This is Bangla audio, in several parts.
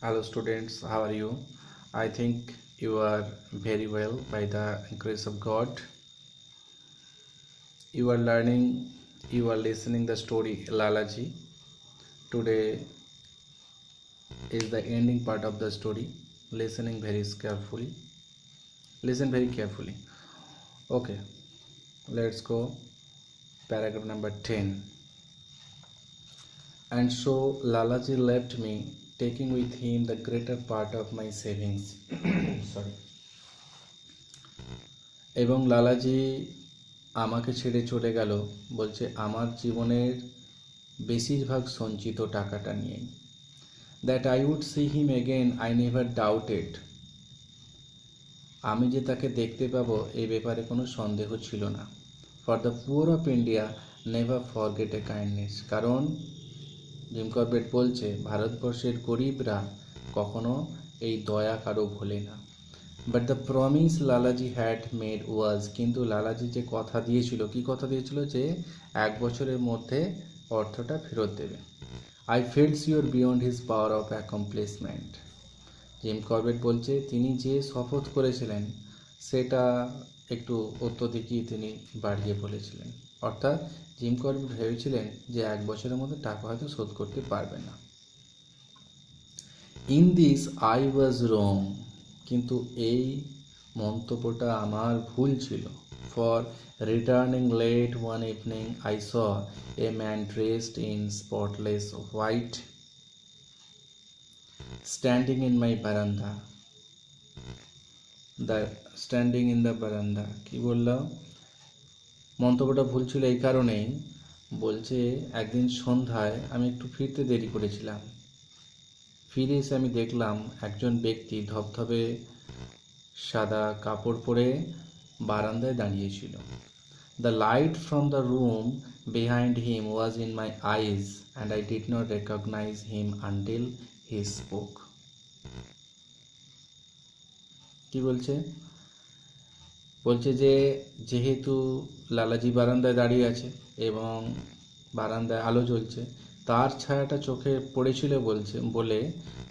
Hello students, how are you? I think you are very well by the grace of God. You are learning, you are listening the story Lalaji. Today is the ending part of the story. Listening very carefully. Listen very carefully. Okay, let's go. Paragraph number 10. And so Lalaji left me, taking with him the greater part of my savings. Sorry. এবং লালাজি আমাকে ছেড়ে চলে গেল, বলছে আমার জীবনের বেশিরভাগ সঞ্চিত টাকাটা নিয়েই। That I would see him again I never doubted. আমি যে তাকে দেখতে পাবো এই ব্যাপারে কোনো সন্দেহ ছিল না। For the poor of India never forget a kindness. কারণ জিম করবেট বলছে ভারতবর্ষের গরিবরা কখনো এই দয়া কারো ভোলে না। But the promise Lalaji had made was, কিন্তু লালাজি যে কথা দিয়েছিল, কি কথা দিয়েছিল? যে 1 বছরের মধ্যে অর্থটা ফেরত দেবে। I felt sure beyond his power of accomplishment. Gym Corbett বলছে তিনি যে শপথ করেছিলেন সেটা একটু অত্যধিকই তিনি বাড়িয়ে বলেছিলেন। অর্থাৎ জিম করবেট ভেবেছিলেন যে 1 বছরের মধ্যে টাকা হয়তো শোধ করতে পারবে না। In this I was wrong, কিন্তু এই মন্তব্যটা আমার ভুল ছিল। For returning late one evening I saw a man dressed in spotless white standing in my verandah. Standing in the বারান্দা, কি বললাম? মন্তব্যটা ভুল ছিল এই কারণেই, বলছে একদিন সন্ধ্যায় আমি একটু ফিরতে দেরি করেছিলাম। ফিরে এসে আমি দেখলাম একজন ব্যক্তি ধবধবে সাদা কাপড় পরে বারান্দায় দাঁড়িয়েছিল। The light from the room behind him was in my eyes and I did not recognise him until he spoke. কি বলছে? বলছে যে যেহেতু লালাজি বারান্দায় দাঁড়িয়ে আছে এবং বারান্দায় আলো জ্বলছে, তার ছায়াটা চোখে পড়েছিল বলে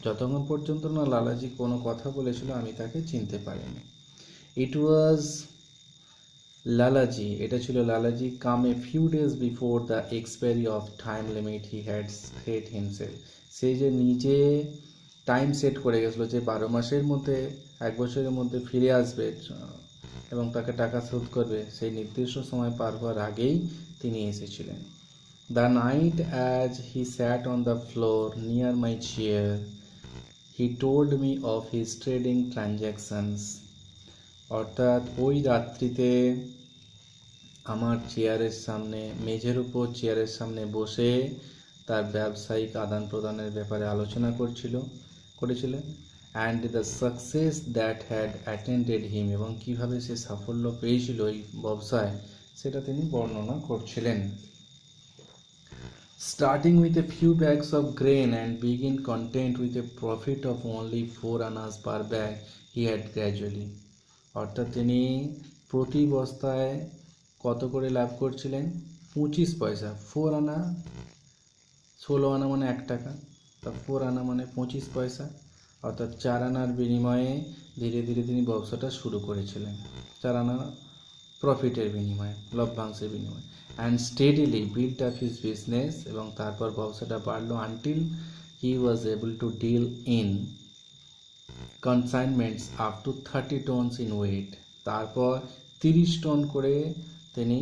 যতক্ষণ পর্যন্ত না লালাজি কোনো কথা বলেছিল আমি তাকে চিনতে পারিনি। ইট ওয়াজ লালাজি, এটা ছিল Lalaji, come a few days before the expiry of time limit he had set himself. সে যে নিজে টাইম সেট করে গেছিলো যে 12 মাসের মধ্যে 1 বছরের মধ্যে ফিরে আসবে এবং তাকে টাকা শোধ করবে, সেই নির্দিষ্ট সময় পার হওয়ার আগেই তিনি এসেছিলেন। The night as he sat on the floor near my chair he told me of his trading transactions. অর্থাৎ ওই রাত্রিতে আমার চেয়ারের সামনে, মেঝের উপর চেয়ারের সামনে বসে তার ব্যবসায়িক আদান প্রদানের ব্যাপারে আলোচনা করেছিলেন। And the success that had attended him, এবং কীভাবে সে সাফল্য পেয়েছিল এই ব্যবসায় সেটা তিনি বর্ণনা করছিলেন। Starting with a few bags of grain and begin content with a profit of only 4 Anas per bag he had gradually. অর্থাৎ তিনি প্রতি বস্তায় কত করে লাভ করছিলেন? 25 পয়সা। 4 আনা, 16 আনা মানে 1 টাকা, তা 4 আনা মানে 25 পয়সা, অর্থাৎ 4 আনার বিনিময়ে ধীরে ধীরে তিনি ব্যবসাটা শুরু করেছিলেন। 4 আনা প্রফিটের বিনিময়ে, লভ্যাংশের বিনিময়ে। And steadily built up his business, এবং তারপর ব্যবসাটা বাড়লো until he was able to deal in consignments up to 30 tons in weight. তারপর 30 টন করে তিনি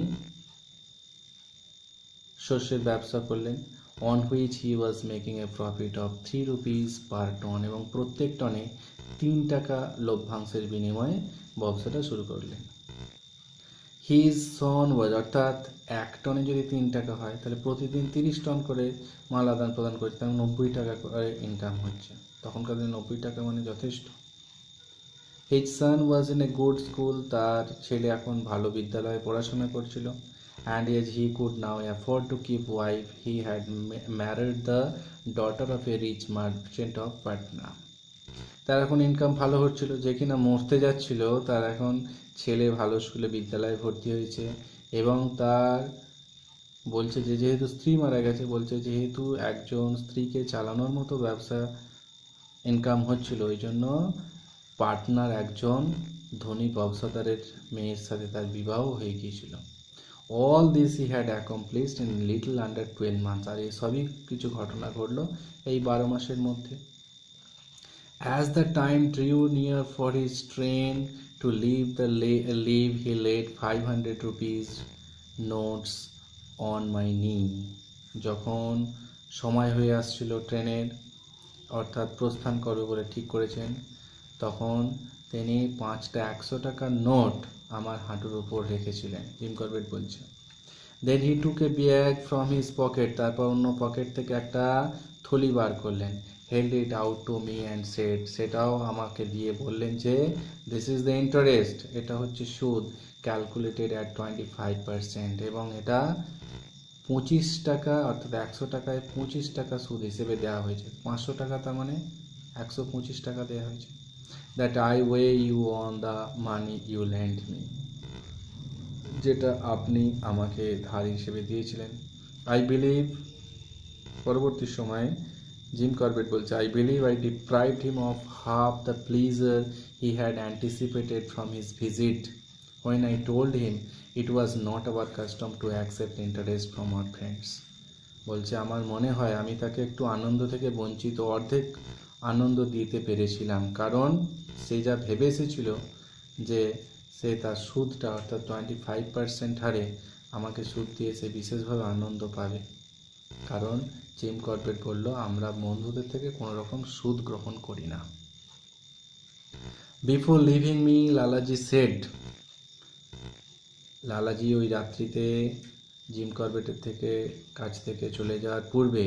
শস্যের ব্যবসা করলেন। On which he was making a profit of 3 rupees per ton, এবং প্রত্যেক টনে 3 টাকা লভ্যাংশের বিনিময়ে ব্যবসাটা শুরু করলেন। হিজ সন ওয়াজ, অর্থাৎ 1 টনে যদি 3 টাকা হয় তাহলে প্রতিদিন 30 টন করে মাল আদান প্রদান করছে, তাহলে 90 টাকা করে ইনকাম হচ্ছে। তখনকার দিনে 90 টাকা মানে যথেষ্ট। His son was in a good school, তার ছেলে এখন ভালো বিদ্যালয়ে পড়াশোনা করছিল। And as he could now afford to keep wife, he had married the daughter of a rich merchant of Patna. তার এখন ইনকাম ভালো হচ্ছিল, যে কিনা মরতে যাচ্ছিল, তার এখন ছেলে ভালো স্কুলে বিদ্যালয়ে ভর্তি হয়েছে। এবং তার বলছে যে যেহেতু স্ত্রী মারা গেছে, বলছে যেহেতু একজন স্ত্রীকে চালানোর মতো ব্যবসা ইনকাম হচ্ছিল, ওই জন্য পার্টনার একজন ধনী ব্যবসাদারের মেয়ের সাথে তার বিবাহ হয়ে গিয়েছিল। All this he had accomplished in little under 12 months. আর এই সবই কিছু ঘটনা ঘটলো এই 12 মাসের মধ্যে। As the time drew near for his train to leave, he laid 500 rupees notes on my knee. যখন সময় হয়ে আসছিল ট্রেনের, অর্থাৎ প্রস্থান করবে বলে ঠিক করেছেন, তখন তিনি 5টা 100 টাকার নোট আমার হাঁটুর উপর রেখেছিলেন, জিম করবেট বলছে। Then he took a bag from his pocket, তারপর অন্য পকেট থেকে একটা থলি বার করলেন, held it out to me and said, সেটাও আমাকে দিয়ে বললেন যে this is the interest, এটা হচ্ছে সুদ, calculated at 25%, এবং এটা 25 টাকা, অর্থাৎ 100 টাকায় 25 টাকা সুদ হিসেবে দেওয়া হয়েছে। 500 টাকা তার মানে 125 টাকা দেওয়া হয়েছে। That I weigh you on the money you lent me, যেটা আপনি আমাকে ধার হিসেবে দিয়েছিলেন। আই বিলিভ, পরবর্তী সময়ে জিম করবেট বলছে, I believe I deprived him of half the pleasure he had anticipated from his visit when I told him it was not our custom to accept interest from our friends. বলছে আমার মনে হয় আমি তাকে একটু আনন্দ থেকে বঞ্চিত, অর্ধেক আনন্দ দিতে পেরেছিলাম, কারণ সে যা ভেবে এসেছিল যে সে তার সুদটা অর্থাৎ 25% হারে আমাকে সুদ দিয়ে সে বিশেষভাবে আনন্দ পাবে। কারণ জিম করবেট বলল আমরা বন্ধুদের থেকে কোনো রকম সুদ গ্রহণ করি না। Before leaving me, Lalaji said, Lalaji ওই রাত্রিতে জিম করবেটের কাছ থেকে চলে যাওয়ার পূর্বে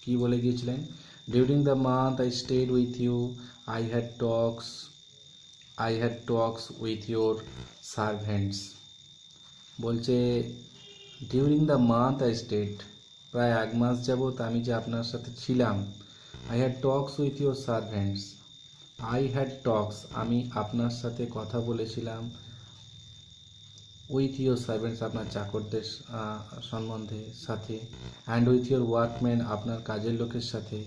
কি বলে গিয়েছিলেন? During the month I stayed with you, I had talks with your servants. বলছে during the month I stayed, প্রায় 1 মাস যাবৎ আমি যে আপনার সাথে ছিলাম, I had talks with your servants, আমি আপনার সাথে কথা বলেছিলাম, উইথ ইউর সার্ভেন্টস আপনার চাকরদের সম্বন্ধে সাথে, অ্যান্ড উইথ ইউর ওয়ার্কম্যান আপনার কাজের লোকের সাথে,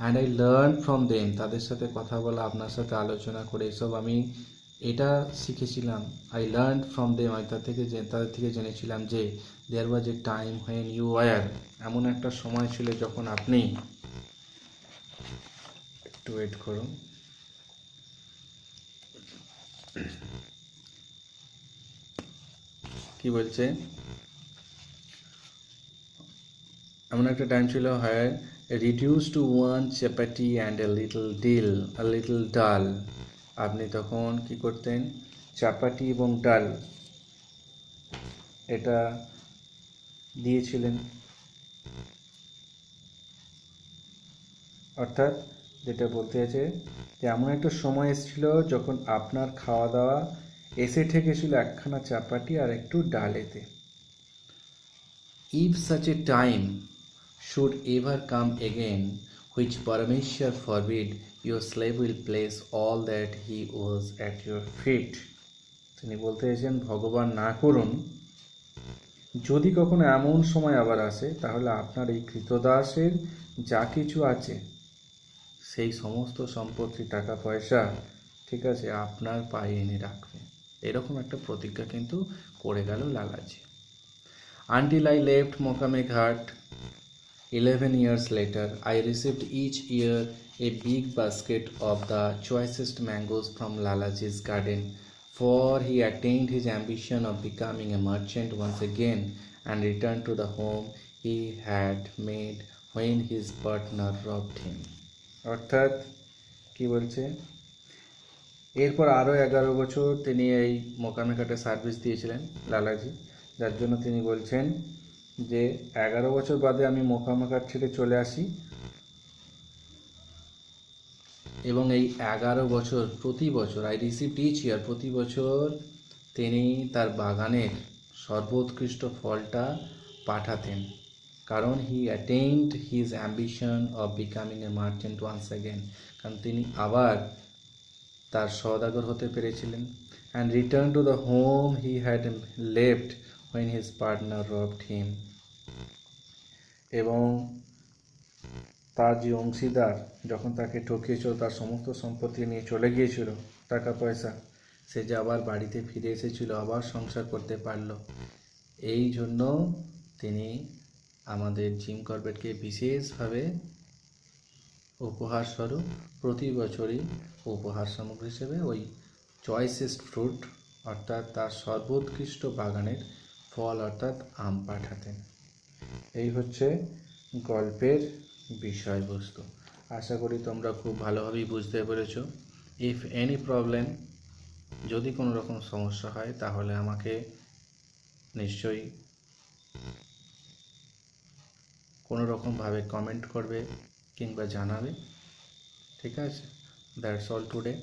and I learn from them তাদের সাথে কথা বলা, আপনার সাথে আলোচনা করে, এসব আমি এটা শিখেছিলাম। আই লার্ন ফ্রম দেম, আমি তাদের থেকে জেনেছিলাম যে there was a time when you were, এমন একটা সময় ছিল যখন আপনি, একটু ওয়েট করুন, কি বলছে, এমন একটা টাইম ছিল হয় reduce to 1 chapati and a little ডাল। আপনি তখন কি করতেন? চাপাটি এবং ডাল এটা দিয়েছিলেন, অর্থাৎ যেটা বলতে আছে যে এমন একটা সময় এসেছিল যখন আপনার খাওয়া দাওয়া এসে ঠেকেছিল একখানা চাপাটি আর একটু ডালেতে। If such a time should ever come again, which Parameshwar forbid, your slave will place all that he was at your feet. তিনি বলতে চাইছেন ভগবান না করুন, যদি কখনো এমন সময় আবার আসে তাহলে আপনার এই কৃতদাসের যা কিছু আছে সেই সমস্ত সম্পত্তি, টাকা পয়সা, ঠিক আছে, আপনার পায়ে এনে রাখবে। এরকম একটা প্রতিজ্ঞা কিন্তু করে গেল Lalaji. Until I left Mokame Ghat 11 years later, I received each year a big basket of the choicest mangoes from Lalaji's garden, for he attained his ambition of becoming a merchant once again and returned to the home he had made when his partner robbed him. অর্থাৎ কি বলছে, এরপর আরও 11 বছর তিনি এই মোকামে ঘাটে সার্ভিস দিয়েছিলেন লালাজি, যার জন্য তিনি বলছেন যে 11 বছর বাদে আমি মোকামে ঘাট ছেড়ে চলে আসি, এবং এই 11 বছর প্রতি বছর আই রিসিভড ইচ ইয়ার, প্রতি বছর তিনি তার বাগানের সর্বোৎকৃষ্ট ফলটা পাঠাতেন, কারণ he attained his ambition of becoming a merchant once again, কারণ তিনি আবার তার সওদাগর হতে পেরেছিলেন। And return to the home he had left when his partner robbed him, এবং তার যে অংশীদার যখন তাকে ঠকিয়েছিল, তার সমস্ত সম্পত্তি নিয়ে চলে গিয়েছিল, টাকা পয়সা, সে যে আবার বাড়িতে ফিরে এসেছিল, আবার সংসার করতে পারলো। এই জন্য তিনি আমাদের জিম করবেটকে বিশেষভাবে উপহার স্বরূপ প্রতি বছরই উপহার সামগ্রী হিসেবে ওই চয়েসেস্ট ফ্রুট অর্থাৎ তার সর্বোৎকৃষ্ট বাগানের ফল অর্থাৎ আম পাঠাতেন। এই হচ্ছে গল্পের বিষয়বস্তু। আশা করি তোমরা খুব ভালোভাবেই বুঝতে পেরেছো। ইফ এনি প্রবলেম, যদি কোনো রকম সমস্যা হয় তাহলে আমাকে নিশ্চয়ই কোনো রকমভাবে কমেন্ট করবে কিংবা জানাবে। ঠিক আছে, দ্যাটস অল টুডে।